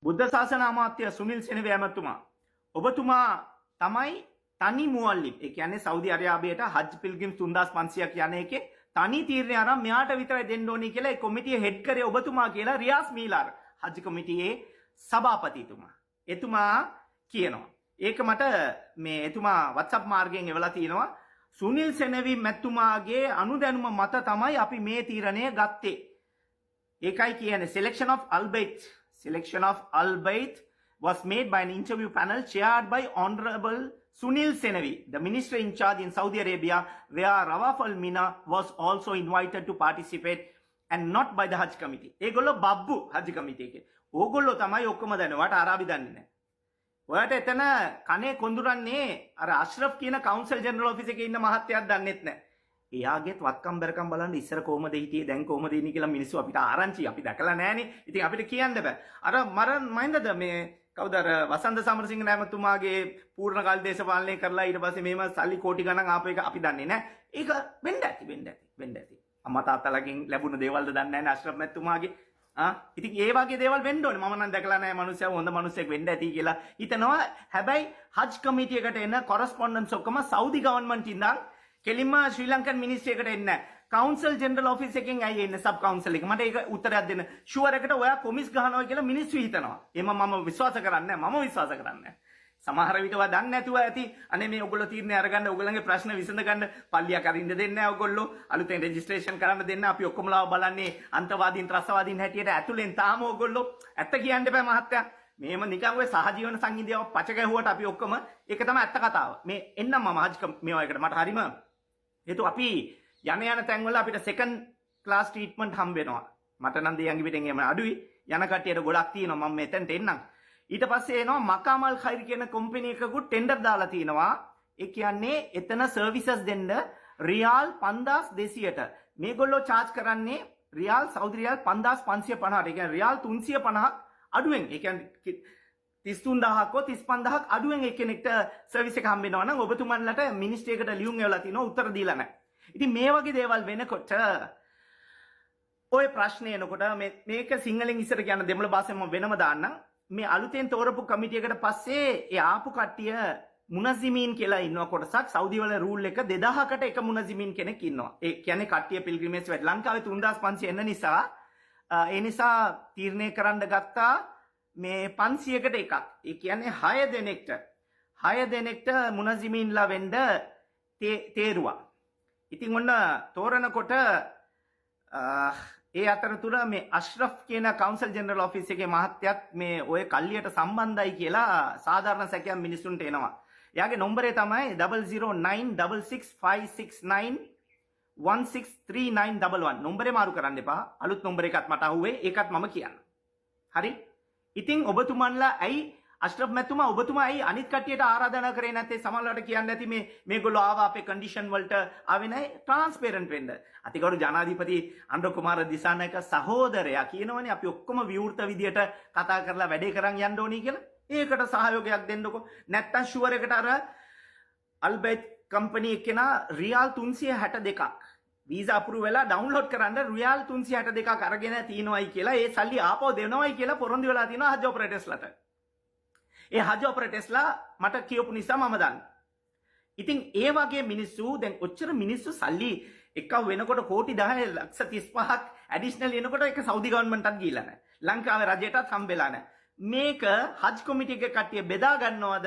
බුද්ධ ශාසන අමාත්‍ය සුනිල් සෙනවිය ඇමතුමා ඔබතුමා තමයි තනි මුවල්ලිම්. ඒ කියන්නේ සෞදි අරාබියට හජ් පිල්ග්‍රිම්ස් 3500ක් යන එකේ තනි තීරණය අරන් මෙයාට විතරයි දෙන්න ඕනි කියලා ඒ කොමිටිය හෙඩ් කරේ ඔබතුමා කියලා රියාස් මීලාර් හජ් කොමිටියේ සභාපතිතුමා. එතුමා කියනවා. ඒක මට මේ එතුමා WhatsApp මාර්ගයෙන් එවලා තිනවා. සුනිල් සෙනවි මැතිතුමාගේ අනුදැනුම මත තමයි අපි මේ තීරණය ගත්තේ. ඒකයි කියන්නේ selection of Al-Bayt was made by an interview panel chaired by Honorable Sunil Senavi, the minister in charge in Saudi Arabia, where Rawaf Al-Mina was also invited to participate and not by the Hajj committee. ඒගොල්ලෝ බබ්බු Hajj committee එකේ. ඕගොල්ලෝ තමයි ඔක්කොම දන්නවට අරාබි දන්නේ නැහැ. ඔයාට එතන කනේ කොඳුරන්නේ අර අශ්රෆ් කියන කවුන්සල් ජෙනරල් ඔෆිස් එකේ ඉන්න මහත්තයාත් දන්නෙත් නැහැ. එයාගේත් වත්කම් බරකම් බලන්න ඉස්සර කොහමද හිටියේ දැන් කොහමද ඉන්නේ කියලා මිනිස්සු අපිට ආරංචි අපි දැකලා නැහනේ. ඉතින් අපිට කියන්න බෑ. අර මයින්දද මේ කවුද අර වසන්ත සමරසිංහ නැමතුමාගේ පූර්ණ කාල දේශපාලනය කරලා ඊට පස්සේ මේව සල්ලි කෝටි ගණන් ආපු එක අපි දන්නේ නැහැ. ඒක වෙන්න ඇති. අම්මා තාත්තලාගෙන් ලැබුණ දේවල්ද දන්නේ නැහැ අශ්රෆ් මැතිතුමාගේ. ඉතින් ඒ වගේ දේවල් වෙන්න ඕනේ. මම නම් දැකලා නැහැ මිනිස්සු හොඳ මිනිස්සෙක් වෙන්න ඇති කියලා හිතනවා. හැබැයි හජ් කමිටි එකට එන කොරස්පොන්ඩන්ට්ස් ඔක්කොම සෞදි ගවර්න්මන්ට් ඉඳන් කෙලින්ම ශ්‍රී ලංකන් මිනිස්ට්‍රි එකට එන්නේ නැහැ. කවුන්සල් ජෙනරල් ඔෆිස් එකෙන් ඇයි එන්නේ සබ් කවුන්සල් එක. මට ඒක උත්තරයක් දෙන්න. ෂුවර් එකට ඔයා කොමිස් ගහනවා කියලා මිනිස්සු හිතනවා. එහෙම මම විශ්වාස කරන්නේ නැහැ. මම විශ්වාස කරන්නේ නැහැ. සමහර විටව දන්නේ නැතුව ඇති. අනේ මේ ඔයගොල්ලෝ තීරණය අරගන්න ඔයගොල්ලන්ගේ ප්‍රශ්න විසඳ ගන්න පල්ලියක් අරින්න දෙන්නේ නැහැ ඔයගොල්ලෝ. අලුතෙන් රෙජිස්ට්‍රේෂන් කරන්න දෙන්න අපි ඔක්කොමලා බලන්නේ අන්තවාදීන් ත්‍රස්තවාදීන් හැටියට ඇතුලෙන් තාම ඔයගොල්ලෝ ඇත්ත කියන්න බෑ මහත්තයා. මේම නිකන් ඔය සහජීවන සංහිඳියාව පච ගැහුවට අපි ඔක්කොම ඒක තමයි ඇත්ත කතාව. මේ එන්නම් මම හජ් මේවා එකට මට හරිම හේතු අපි යන තැන්වල අපිට සෙකන්ඩ් ක්ලාස් ට්‍රීට්මන්ට් හම්බ වෙනවා. මට නම් දෙයන්ගේ පිටෙන් එහෙම අඩුයි. යන කට්ටියට ගොඩක් තියෙනවා. මම මෙතෙන්ට එන්නම්. ඊට පස්සේ එනවා මකාමල් khayr කියන කම්පැනි එකකුත් ටෙන්ඩර් දාලා තිනවා. ඒ කියන්නේ එතන සර්විසස් දෙන්න රියාල් 5200ට මේගොල්ලෝ charge කරන්නේ රියාල් සෞදි රියාල් 5550ට. ඒ කියන්නේ රියාල් 350ක් අඩුවෙන්. ඒ කියන්නේ 33000ක් 35000ක් අඩුවෙන් එක්කෙනෙක්ට සර්විස් එක හම්බ වෙනවා නම් ඔබතුමන්ලට මිනිස්ට්‍රි එකට ලියුම් එවලා තිනවා උත්තර දීලා නැහැ. ඉතින් මේ වගේ දේවල් වෙනකොට ඔය ප්‍රශ්නේ එනකොට මේක සිංහලෙන් ඉස්සර කියන දෙමළ භාෂාවෙන් මම වෙනම දාන්නම්. මේ අලුතෙන් තෝරපු කමිටියකට පස්සේ ඒ ආපු කට්ටිය මුනසිමින් කියලා ඉන්නවා කොටසක්. සෞදි වල රූල් එක 2000කට එක මුනසිමින් කෙනෙක් ඉන්නවා. ඒ කියන්නේ කට්ටිය පිල්ග්‍රිමේජ් වැඩ ලංකාවේ 3500 එන්න නිසා ඒ නිසා තීරණය කරන්න ගත්තා මේ 500කට එකක්. ඒ කියන්නේ 6 දෙනෙක්ට මුනසිමින්ලා වෙන්න තේරුවා. ඉතින් ඔන්න තෝරනකොට ඒ අතරතුර මේ අශ්රෆ් කියන කවුන්සල් ජෙනරල් ඔෆිස් එකේ මහත්තයත් මේ ඔය කල්ලියට සම්බන්ධයි කියලා සාධාරණ සැකයන් මිනිස්සුන්ට එනවා. එයාගේ නම්බරේ තමයි 0096656163911. නම්බරේ මාරු කරන්න එපා. අලුත් නම්බර එකක් මට අහුවේ. ඒකත් මම කියන්න. හරි? ඉතින් ඔබතුමන්ලා ඇයි අශ්රෆ් මැතිතුමා ඔබතුමා ඇයි අනිත් කට්ටියට ආරාධනා කරේ නැත්තේ? සමහරවිට කියන්නේ නැති මේගොල්ලෝ ආවා අපේ කන්ඩිෂන් වලට ආවේ නැහැ. ට්‍රාන්ස්පරන්ට් වෙන්න. අතිගරු ජනාධිපති අනුර කුමාර දිසානායක සහෝදරයා කියනවනේ අපි ඔක්කොම විවෘත විදියට කතා කරලා වැඩේ කරන් යන්න ඕනි කියලා. ඒකට සහයෝගයක් දෙන්නකෝ. නැත්තම් ෂුවර් එකට අර අල්බයිට් කම්පැනි එකේනා රියාල් 362ක් වීසා අප්‍රූව් වෙලා ඩවුන්ලෝඩ් කරන්න රියාල් 362ක් අරගෙන තිනවයි කියලා ඒ සල්ලි ආපහු දෙනවයි කියලා පොරොන්දු වෙලා තිනවා හජ් ඔපරේටර්ස්ලාට. ඒ හජ් ඔපරේටර්ස්ලා මට කියපු නිසා මම දන්නවා. ඉතින් ඒ වගේ මිනිස්සු දැන් ඔච්චර මිනිස්සු සල්ලි එකව වෙනකොට කෝටි 10 ලක්ෂ 35ක් ඇඩිෂනල් එනකොට ඒක සෞදි ගවර්න්මන්ට්ටත් ගිහිල්ලා නැහැ. ලංකාවේ රජයටත් හම්බෙලා නැහැ. මේක හජ් කොමිටි එකේ කට්ටිය බෙදා ගන්නවද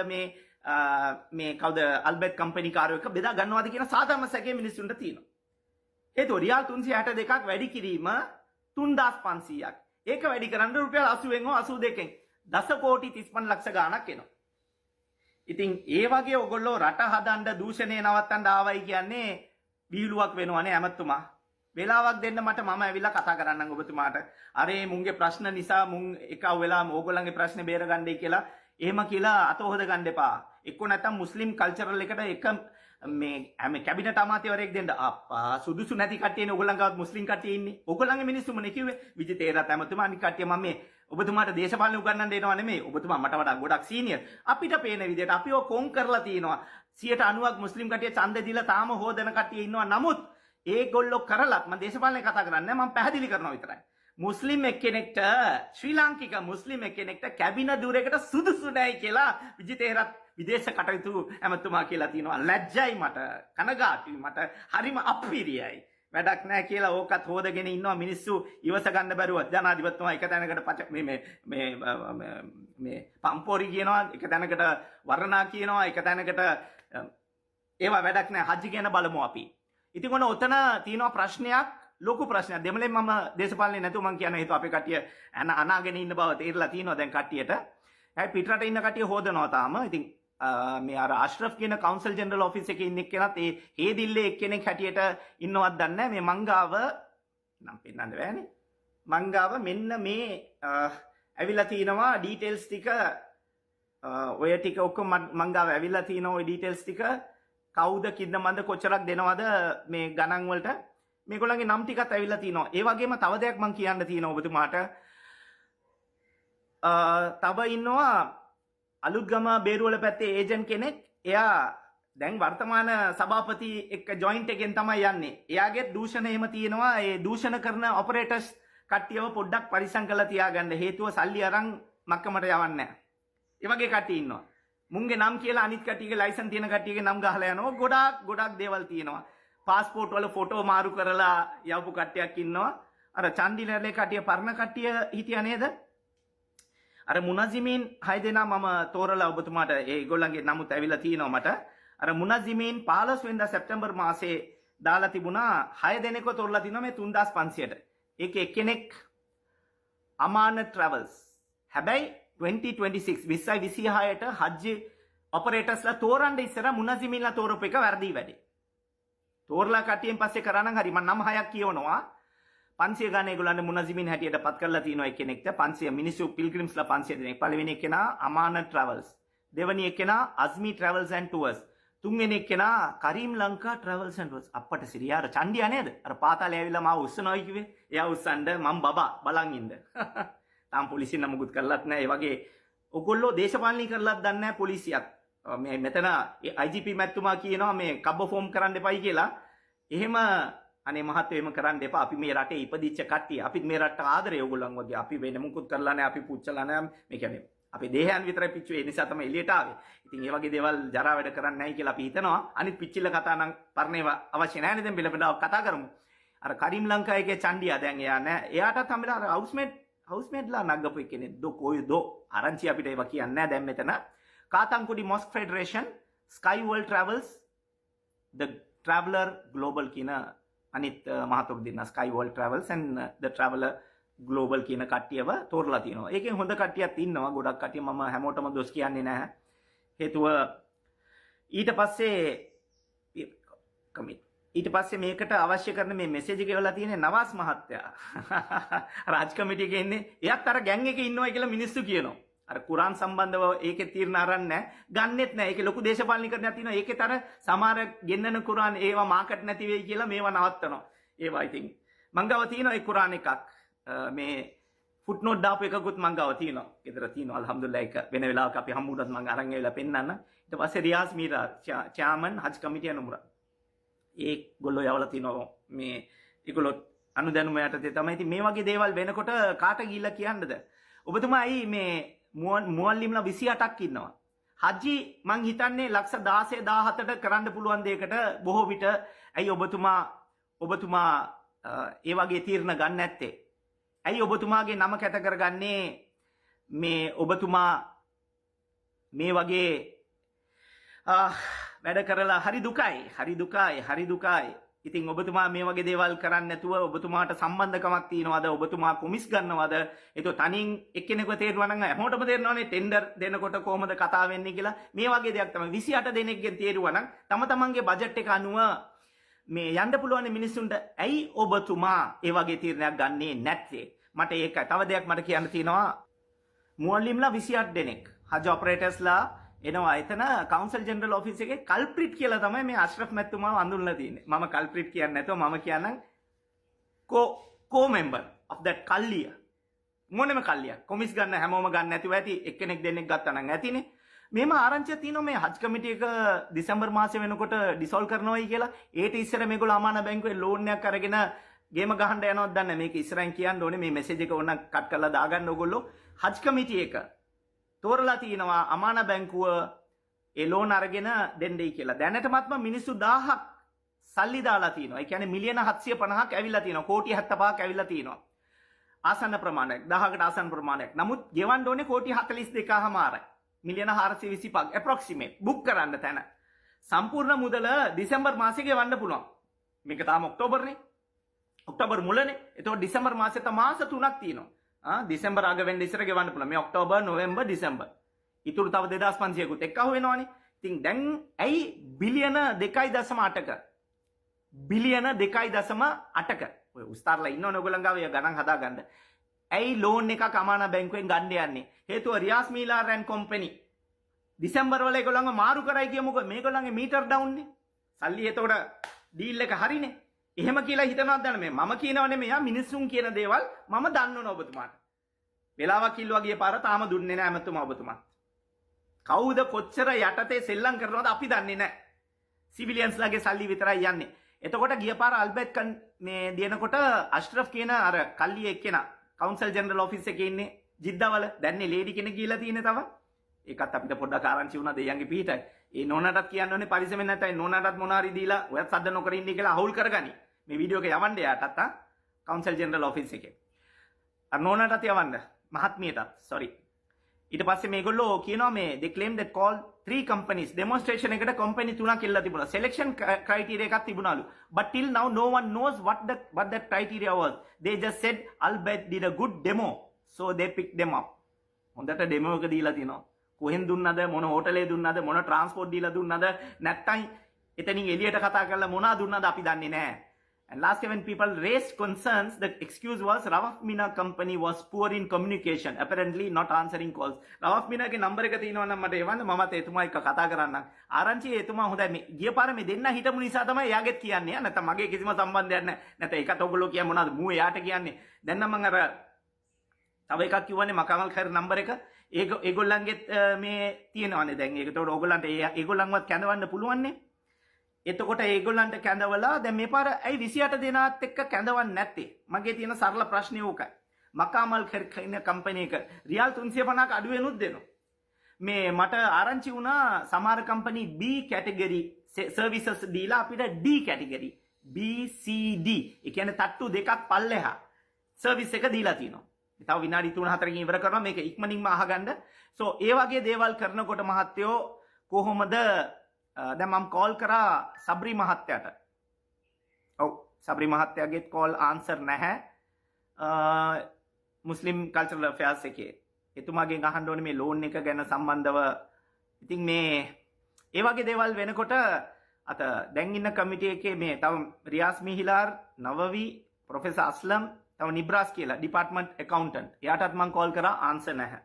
මේ කවුද අල්බර්ට් කම්පැනි කාරයෝ එක බෙදා ගන්නවද කියන සාධාරණ සැකේ මිනිස්සුන්ට තියෙනවා. ඒතෝ රියාල් 362ක් වැඩි කිරීම 3500ක්. ඒක වැඩි කරන්න රුපියල් 80න් හෝ 82කින් දස කෝටි 35 ලක්ෂ ගාණක් එනවා. ඉතින් ඒ වගේ ඔයගොල්ලෝ රට හදන්න දූෂණය නවත්තන්න ආවයි කියන්නේ බීලුවක් වෙනවනේ ඇමතුමා. වෙලාවක් දෙන්න මට මම ඇවිල්ලා කතා කරන්නම් ඔබතුමාට. අරේ මුන්ගේ ප්‍රශ්න නිසා මුන් එකව වෙලාම ඕගොල්ලන්ගේ ප්‍රශ්නේ බේරගන්නයි කියලා එහෙම කියලා අත හොද ගන්න එපා. එක්ක නැත්තම් මුස්ලිම් කල්චරල් එකට එක මේ කැබිනට් අමාත්‍යවරයෙක් දෙන්න. අප්පා සුදුසු නැති කට්ටියනේ ඔයගොල්ලන්ගවත් මුස්ලිම් කට්ටිය ඉන්නේ. ඔයගොල්ලන්ගේ මිනිස්සුමනේ කිව්වේ. විජිත ඒරත් ඇමතුමා අනිත් කට්ටිය මම මේ ඔබතුමාට දේශපාලන උගන්වන්න එනවා නෙමෙයි. ඔබතුමා මට වඩා ගොඩක් සීනියර්. අපිට පේන විදිහට අපිව කොන් කරලා තියෙනවා. 90ක් මුස්ලිම් කට්ටිය ඡන්දෙ දීලා තාම හොදන කට්ටිය ඉන්නවා. නමුත් ඒගොල්ලෝ කරලත් මම දේශපාලනේ කතා කරන්නේ නැහැ. මම පැහැදිලි කරනවා විතරයි. මුස්ලිම් එක්කෙනෙක්ට ශ්‍රී ලාංකික මුස්ලිම් එක්කෙනෙක්ට කැබින ධුරයකට සුදුසු නැහැ කියලා විජිතේරත් විදේශ කටයුතු ඇමතුමා කියලා තියෙනවා. ලැජ්ජයි මට, කනගාටුයි මට, හරිම අප්පිරියයි. වැඩක් නැහැ කියලා ඕකත් හොදගෙන ඉන්නවා මිනිස්සු ඉවස ගන්න බැරුව. ජනාධිපතිතුමා එක තැනකට මේ පම්පෝරි කියනවා, එක තැනකට වර්ණා කියනවා, එක තැනකට ඒවා වැඩක් නැහැ. හජ්ජි කියන බලමු අපි. ඉතින් ඔතන තියෙනවා ප්‍රශ්නයක්, ලොකු ප්‍රශ්නයක්. දෙමළෙන් මම දේශපාලනේ නැතුව මම කියන හේතුව අපේ කට්ටිය අනාගෙන ඉන්න බව තේරලා තියෙනවා දැන් කට්ටියට. හැබැයි පිටරට ඉන්න කට්ටිය හොදනවා තාම. ඉතින් මේ අර අශ්රෆ් කියන කවුන්සල් ජෙනරල් ඔෆිස් එකේ ඉන්න එක්කෙනත් ඒ හේදිල්ලේ එක්කෙනෙක් හැටියට ඉන්නවත් දන්නේ නැහැ. මේ මංගාව නම් පෙන්නන්න බෑනේ. මංගාව මෙන්න මේ ඇවිල්ලා තිනවා ඩීටේල්ස් ටික. ඔය ටික ඔක්කොම මංගාව ඇවිල්ලා තිනවා ඔය ඩීටේල්ස් ටික. කවුද කිද්ද මන්ද කොච්චරක් දෙනවද මේ ගණන් වලට මේගොල්ලන්ගේ නම් ටිකත් ඇවිල්ලා තිනවා. ඒ වගේම තව දෙයක් මම කියන්න තියෙනවා ඔබතුමාට. තව ඉන්නවා අලුත්ගම බේරුවල පැත්තේ ඒජන්ට් කෙනෙක්. එයා දැන් වර්තමාන සභාපති එක්ක ජොයින්ට් එකෙන් තමයි යන්නේ. එයාගේ දූෂණ එහෙම තියෙනවා. ඒ දූෂණ කරන ඔපරේටර්ස් කට්ටියව පොඩ්ඩක් පරිස්සම් කරලා තියාගන්න. හේතුව සල්ලි අරන් මක්කමට යවන්නේ නැහැ. ඒ වගේ කට්ටිය ඉන්නවා. මුන්ගේ නම් කියලා අනිත් කට්ටියගේ ලයිසන් තියෙන කට්ටියගේ නම් ගහලා යනවා. ගොඩක් දේවල් තියෙනවා. පාස්පෝර්ට් වල ෆොටෝ මාරු කරලා යවපු කට්ටියක් ඉන්නවා. අර චන්ඩිලර්ලේ කට්ටිය පරණ කට්ටිය හිටියා නේද? අර මුනසිමින් 6 දෙනා මම තෝරලා ඔබතුමාට ඒගොල්ලන්ගේ නමුත් ඇවිල්ලා තියෙනවා මට. අර මුනසිමින් 15 වෙනිදා සැප්තැම්බර් මාසේ දාලා තිබුණා 6 දෙනෙක්ව තෝරලා තිනවා මේ 3500ට. ඒකේ එක්කෙනෙක් අමාන ට්‍රැවල්ස්. හැබැයි 2026 2026ට හජ්ජි ඔපරේටර්ස්ලා තෝරන්න ඉස්සර මුනසිමින්ලා තෝරපු එක වැරදි වැඩි. තෝරලා කට්ටියෙන් පස්සේ කරා නම් හරි. මම නම් 6ක් කියවනවා. 500 ගාන ඒගොල්ලන්ට මුනසිමින් හැටියට පත් කරලා තියෙනවා එක්කෙනෙක්ට. 500 මිනිස්සු පිල්ග්‍රිම්ස්ලා 500 දෙනෙක්. පළවෙනි එක්කෙනා අමාන ට්‍රැවල්ස්. දෙවෙනි එක්කෙනා අස්මි ට්‍රැවල්ස් ඇන්ඩ් ටුවර්ස්. තුන්වෙනි එක්කෙනා Karim Lanka travels and tours. අපට සිරියාර චන්ඩියා නේද? අර පාතාලේ ඇවිල්ලා මාව උස්සනවා කිව්වේ. එයා උස්සන්න මම බබා බලන් ඉන්න. තාම පොලිසියෙන් නම් මුකුත් කරලත් නැහැ. ඒ වගේ ඔයගොල්ලෝ දේශපාලනී කරලත් දන්නේ නැහැ පොලිසියත්. මේ මෙතන IGP මැතිතුමා කියනවා මේ කබ්බ ෆෝම් කරන්න එපයි කියලා. එහෙම අනේ මහත්තයෝ එහෙම කරන්න එපා. අපි මේ රටේ ඉපදිච්ච කට්ටිය. අපිත් මේ රටට ආදරේ ඔයගොල්ලන් වගේ. අපි වෙන මුකුත් කරලා නැහැ. අපි පුච්චලා නැහැ. මේ කියන්නේ අපේ දේහයන් විතරයි පිච්චුවේ. ඒ නිසා තමයි එළියට ආවේ. ඉතින් ඒ වගේ දේවල් ජරා වැඩ කරන්නේ නැහැ කියලා අපි හිතනවා. අනිත් පිච්චිල්ල කතා නම් පරණේව අවශ්‍ය නැහැ නේද? බෙලබෙලාව කතා කරමු. අර කරීම් ලංකා එකේ චන්ඩියා දැන් එයා නෑ. එයාටත් හම්බෙලා අර හවුස්මේට්ලා නග්ගපු කෙනෙක් දෝ කොයිදෝ ආරංචි අපිට ඒවා කියන්නේ නැහැ දැන් මෙතන. Kattankudy mosque federation, sky world travels, the traveller global කියන අනිත් මහතුරු දෙන්න sky world travels and the traveller global කියන කට්ටියව තෝරලා තියෙනවා. ඒකෙන් හොඳ කට්ටියක් ඉන්නවා. ගොඩක් කට්ටිය මම හැමෝටම දොස් කියන්නේ නැහැ. හේතුව ඊට පස්සේ මේකට අවශ්‍ය කරන මේ මෙසේජ් එක එවලා තියෙන්නේ නවාස් මහත්තයා. රාජ් කමිටිය එකේ ඉන්නේ. එයාත් අර ගෑන් එකේ ඉන්නවා කියලා මිනිස්සු කියනවා. අර කුරාන් සම්බන්ධව ඒකේ තීරණ අරන් නැහැ. ගන්නෙත් නැහැ. ඒකේ ලොකු දේශපාලනීකරණයක් තියෙනවා. ඒකෙත් අර සමහර ගෙන්නන කුරාන් ඒවා මාකට් නැති වෙයි කියලා මේවා නවත්තනවා. ඒවා ඉතින් මංගව තියෙනවා ඒ කුරාන් එකක්. මේ ෆුට්නෝට් දාපු එකකුත් මංගව තියෙනවා. ගෙදර තියෙනවා. අල්හම්දුලිල්ලාහ් ඒක වෙන වෙලාවක අපි හම්බුනත් මං අරන් ඇවිල්ලා පෙන්නන්න. ඊට පස්සේ රියාස් මීරා චාමන් හජ් කමිටිය නුඹර. ඒ ගොල්ලෝ යවලා තිනවා මේ ඒගොල්ලෝ අනුදැනුම යටතේ තමයි. ඉතින් මේ වගේ දේවල් වෙනකොට කාට ගිහිල්ලා කියන්නද? ඔබතුමායි මේ මුවල්ලිම්ලා 28ක් ඉන්නවා. හජ්ජි මං හිතන්නේ ලක්ෂ 16 17ට කරන්න පුළුවන් දෙයකට බොහෝ විට ඇයි ඔබතුමා ඒ වගේ තීරණ ගන්න නැත්තේ? ඇයි ඔබතුමාගේ නම කැත කරගන්නේ මේ ඔබතුමා මේ වගේ වැඩ කරලා හරි දුකයි. ඉතින් ඔබතුමා මේ වගේ දේවල් කරන්නේ නැතුව ඔබතුමාට සම්බන්ධකමක් තියනවාද? ඔබතුමා කොමිස් ගන්නවද? ඒක තනින් එක්කෙනෙකුට තේරුණා නම් හැමෝටම තේරෙනවානේ ටෙන්ඩර් දෙනකොට කොහොමද කතා වෙන්නේ කියලා. මේ වගේ දෙයක් තමයි 28 දෙනෙක්ගෙන් තේරුවා නම් තම තමන්ගේ බජට් එක අනුව මේ යන්න පුළුවන් මිනිස්සුන්ට ඇයි ඔබතුමා ඒ වගේ තීරණයක් ගන්නේ නැත්තේ? මට ඒක තව දෙයක් මට කියන්න තියෙනවා. මුවල්ලිම්ලා 28 දෙනෙක් හජ් ඔපරේටර්ස්ලා එනවා. එතන කවුන්සල් ජෙනරල් ඔෆිස් එකේ කල්ප්‍රිට් කියලා තමයි මේ අශ්රෆ් මැතිතුමාව අඳුන්ලා තියෙන්නේ. මම කල්ප්‍රිට් කියන්නේ නැතුව මම කියන්නම් කෝ මෙම්බර් of that කල්ලිය. මොනම කල්ලිය. කොමිස් ගන්න හැමෝම ගන්න නැතුව ඇති. එක්කෙනෙක් දෙන්නෙක් ගත්තා නම් ඇතිනේ. මේම ආරංචියක් තියෙනවා මේ හජ් කමිටි එක දෙසැම්බර් මාසේ වෙනකොට ඩිසෝල්ව් කරනවායි කියලා. ඒට ඉස්සර මේගොල්ලෝ අමාන බැංකුවේ ලෝන් එකක් අරගෙන ගේම ගහන්න යනවද දන්නේ මේක ඉස්සරහින් කියන්න ඕනේ මේ මෙසේජ් එක ඕන කට් කරලා දාගන්න ඕගොල්ලෝ හජ් කමිටි එක තෝරලා තිනවා අමාන බැංකුව ඒ ලෝන් අරගෙන දෙන්නයි කියලා. දැනටමත්ම මිනිස්සු 1000ක් සල්ලි දාලා තිනවා. ඒ කියන්නේ මිලියන 750ක් ඇවිල්ලා තිනවා. කෝටි 75ක් ඇවිල්ලා තිනවා. ආසන්න ප්‍රමාණයක් 1000කට ආසන්න ප්‍රමාණයක්. නමුත් ගෙවන්න ඕනේ කෝටි 42කමාරයි. මිලියන 425ක් approximate බුක් කරන්න තැන. සම්පූර්ණ මුදල දෙසැම්බර් මාසෙ ගෙවන්න පුළුවන්. මේක තාම ඔක්තෝබර්නේ. ඔක්තෝබර් මුලනේ. එතකොට දෙසැම්බර් මාසෙට මාස 3ක් තියෙනවා. දෙසැම්බර් අග වෙන්න ඉස්සර ගෙවන්න පුළුවන්. මේ ඔක්තෝබර් නොවැම්බර් දෙසැම්බර්. ඊටු තව 2500කුත් එක්කව වෙනවනේ. ඉතින් දැන් ඇයි බිලියන 2.8ක බිලියන 2.8ක ඔය උස්තාරලා ඉන්නවනේ ඔයගොල්ලන් ගාව ගණන් හදාගන්න. ඇයි ලෝන් එකක් අමාන බැංකුවෙන් ගන්න යන්නේ? හේතුව රියාස් මීලාර් ඇන්ඩ් කම්පැනි දෙසැම්බර් වල ඒගොල්ලන්ව මාරු කරයි කියමුකෝ මේගොල්ලන්ගේ මීටර් ඩවුන් නේ. සල්ලි එතකොට ඩීල් එක හරිනේ. එහෙම කියලා හිතනවද දැන් මම කියනව නෙමෙයි මිනිස්සුන් කියන දේවල් මම දන්නවනේ ඔබතුමාට. වෙලාවක් කිල්ලුවා ගිය පාර තාම දුන්නේ නැහැ ඇමතුමා ඔබතුමා. කවුද කොච්චර යටතේ සෙල්ලම් කරනවද අපි දන්නේ නැහැ. සිවිලියන්ස්ලාගේ සල්ලි විතරයි යන්නේ. එතකොට ගිය පාර අල්බර්ට් මේ දෙනකොට අෂ්රෆ් කියන අර කල්ලිය එක්කෙනා කවුන්සල් ජෙනරල් ඔෆිස් එකේ ඉන්නේ ජිද්දාවල දැන්නේ ලේඩි කෙනෙක් ගිහලා තියෙන්නේ තව. ඒකත් අපිට පොඩ්ඩක් ආරංචි වුණා දෙයියන්ගේ පිටයි. ඒ නෝනාටත් කියන්න ඕනේ පරිස්සමෙන් නැත්නම් නෝනාටත් මොනාරි දීලා ඔයත් සද්ද නොකර ඉන්නේ කියලා අහුල් කරගනි. මේ වීඩියෝ එක යවන්න යාටත් කවුන්සල් ජෙනරල් ඔෆිස් එකේ. අර නෝනාටත් යවන්න මහත්මියටත් sorry. ඊට පස්සේ මේගොල්ලෝ කියනවා මේ they claim that call 3 companies demonstration එකට company 3ක් ඉල්ලලා තිබුණා. selection criteria එකක් තිබුණාලු. but till now no one knows what that criteria was. they just said Albert did a good demo so they picked them up. හොඳට demo එක දීලා තිනවා. කොහෙන් දුන්නද මොන හෝටලේ දුන්නද මොන ට්‍රාන්ස්පෝර්ට් දීලා දුන්නද නැත්නම් එතනින් එළියට කතා කරලා මොනවා දුන්නද අපි දන්නේ නැහැ. And last when people raised concerns, the excuse was Rawaf Mina company was poor in communication, apparently not answering calls. Rawaf Mina ke number එක තියෙනවා නම් මට එවන්න මමත් එතුමා එක්ක කතා කරන්නම්. ආරංචි එතුමා හොඳයි මේ ගිය පාර මේ දෙන්න හිටපු නිසා තමයි එයාගෙත් කියන්නේ. නැත්නම් මගේ කිසිම සම්බන්ධයක් නැහැ. නැත්නම් ඒකට ඔයගොල්ලෝ කියන්නේ මොනවද? මූ එයාට කියන්නේ. දැන් නම් මම අර තව එකක් කිව්වනේ මකමල් khayr number එක. ඒගොල්ලන්ගෙත් මේ තියෙනවානේ දැන්. ඒකට ඔයගොල්ලන්ට ඒගොල්ලන්වත් කැඳවන්න පුළුවන්නේ. එතකොට ඒගොල්ලන්ට කැඳවලා දැන් මේ පාර ඇයි 28 දෙනාත් එක්ක කැඳවන්නේ නැත්තේ? මගේ තියෙන සරල ප්‍රශ්නේ ඕකයි. මකාමල් කියන කම්පැනි එක රියල් 350ක අඩු වෙනුත් දෙනවා. මේ මට ආරංචි වුණා සමහර කම්පැනි B කැටගරි සර්විසස් දීලා අපිට D category B C D ඒ කියන්නේ තට්ටු දෙකක් පල්ලෙහා සර්විස් එක දීලා තිනවා. තව විනාඩි 3-4කින් ඉවර කරනවා මේක ඉක්මනින්ම අහගන්න. සෝ ඒ වගේ දේවල් කරනකොට මහත්තයෝ කොහොමද දැන් මම කෝල් කරා සබ්රි මහත්තයාට. ඔව් සබ්රි මහත්තයාගේ කෝල් ආන්සර් නැහැ. මුස්ලිම් කල්චරල් අෆෙයාර්ස් එකේ. එතුමාගෙන් අහන්න ඕනේ මේ ලෝන් එක ගැන සම්බන්ධව. ඉතින් මේ ඒ වගේ දේවල් වෙනකොට අත දැන් ඉන්න කමිටි එකේ මේ තව රියාස් මිහිලාර්, නවවි, ප්‍රොෆෙසර් අස්ලම්, තව නිබ්‍රාස් කියලා ඩිපාර්ට්මන්ට් ඇකවුන්ටන්ට්. එයාටත් මම කෝල් කරා ආන්සර් නැහැ.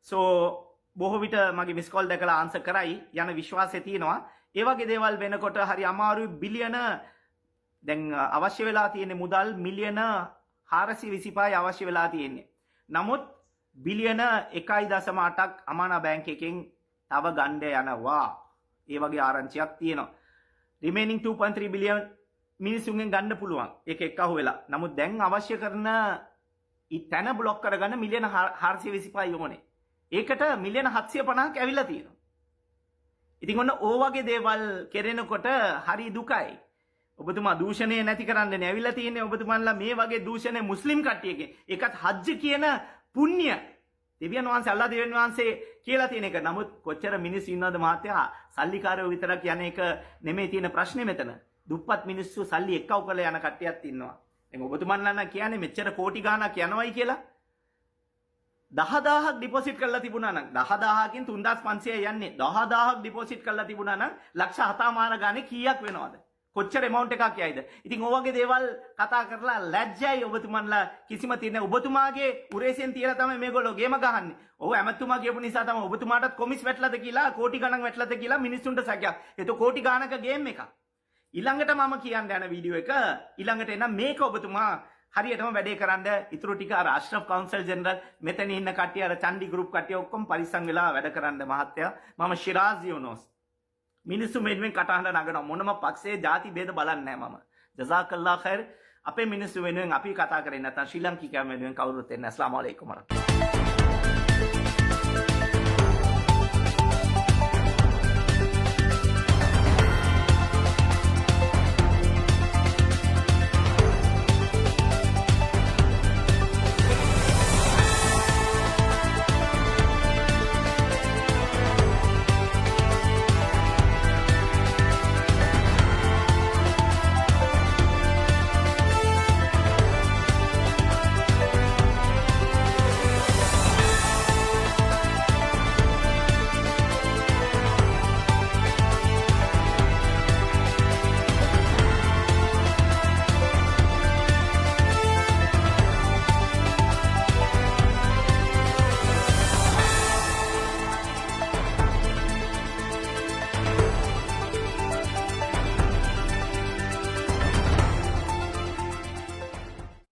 සෝ බොහෝ විට මගේ මිස් කෝල් දැකලා ආන්සර් කරයි යන විශ්වාසය තියෙනවා. ඒ වගේ දේවල් වෙනකොට හරි අමාරුයි බිලියන දැන් අවශ්‍ය වෙලා තියෙන මුදල් මිලියන 425යි අවශ්‍ය වෙලා තියෙන්නේ. නමුත් බිලියන 1.8ක් අමානා බැංක් එකෙන් තව ගන්න යනවා. ඒ වගේ ආරංචියක් තියෙනවා. remaining 2.3 බිලියන් මිනිසුන්ගෙන් ගන්න පුළුවන්. ඒක එක්කහුව වෙලා. නමුත් දැන් අවශ්‍ය කරන තැන බ්ලොක් කරගන්න මිලියන 425යි ඕනේ. ඒකට මිලියන 750ක් ඇවිල්ලා තියෙනවා. ඉතින් ඔන්න ඕ වගේ දේවල් කෙරෙනකොට හරි දුකයි. ඔබතුමා දූෂණය නැති කරන්නනේ ඇවිල්ලා තියෙන්නේ. ඔබතුමාලා මේ වගේ දූෂණය මුස්ලිම් කට්ටියකින් ඒකත් හජ්ජ් කියන පුණ්‍ය දෙවියන් වහන්සේ අල්ලා දෙවියන් වහන්සේ කියලා තියෙන එක. නමුත් කොච්චර මිනිස්සු ඉන්නවද මහත්තයා සල්ලිකාරයෝ විතරක් යන එක නෙමෙයි තියෙන ප්‍රශ්නේ මෙතන. දුප්පත් මිනිස්සු සල්ලි එක්කව කරලා යන කට්ටියක් ඉන්නවා. දැන් ඔබතුමාලා කියන්නේ මෙච්චර කෝටි ගාණක් යනවයි කියලා. 10000ක් ඩිපොසිට් කරලා තිබුණා නම් 10000කින් 3500 යන්නේ 10000ක් ඩිපොසිට් කරලා තිබුණා නම් ලක්ෂ 7මාර ගානේ කීයක් වෙනවද? කොච්චර amount එකක් යයිද? ඉතින් ඔය වගේ දේවල් කතා කරලා ලැජ්ජයි ඔබතුමන්ලා කිසිම තියෙන ඔබතුමාගේ උරේසෙන් තියලා තමයි මේගොල්ලෝ ගේම ගහන්නේ. ඔව් ඇමතුමා කියපු නිසා තමයි ඔබතුමාටත් කොමිස් වැටලාද කියලා කෝටි ගණන් වැටලාද කියලා මිනිස්සුන්ට සැකයක්. ඒක කෝටි ගානක ගේම් එකක්. ඊළඟට මම කියන්න යන වීඩියෝ එක ඊළඟට එන මේක ඔබතුමා හරියටම වැඩේ කරන්න ඉතුරු ටික අර අෂ්රෆ් කවුන්සල් ජෙනරල් මෙතන ඉන්න කට්ටිය අර චන්ඩි ගෲප් කට්ටිය ඔක්කොම පරිස්සම් වෙලා වැඩ කරන්න මහත්තයා. මම ශිරාස් යුනස් මිනිස්සු මෙන්න කටහඬ නගනවා මොනම පක්ෂයේ ಜಾති ભેද බලන්නේ නැහැ මම. ජසාකල්ලා ඛෛර්. අපේ මිනිස්සු වෙනුවෙන් අපි කතා කරන්නේ නැත්නම් ශ්‍රී ලංකිකයන් වෙනුවෙන් කවුරුත් එන්නේ. අස්ලාම අලයිකුම් වරහමතුල්ලාහ්.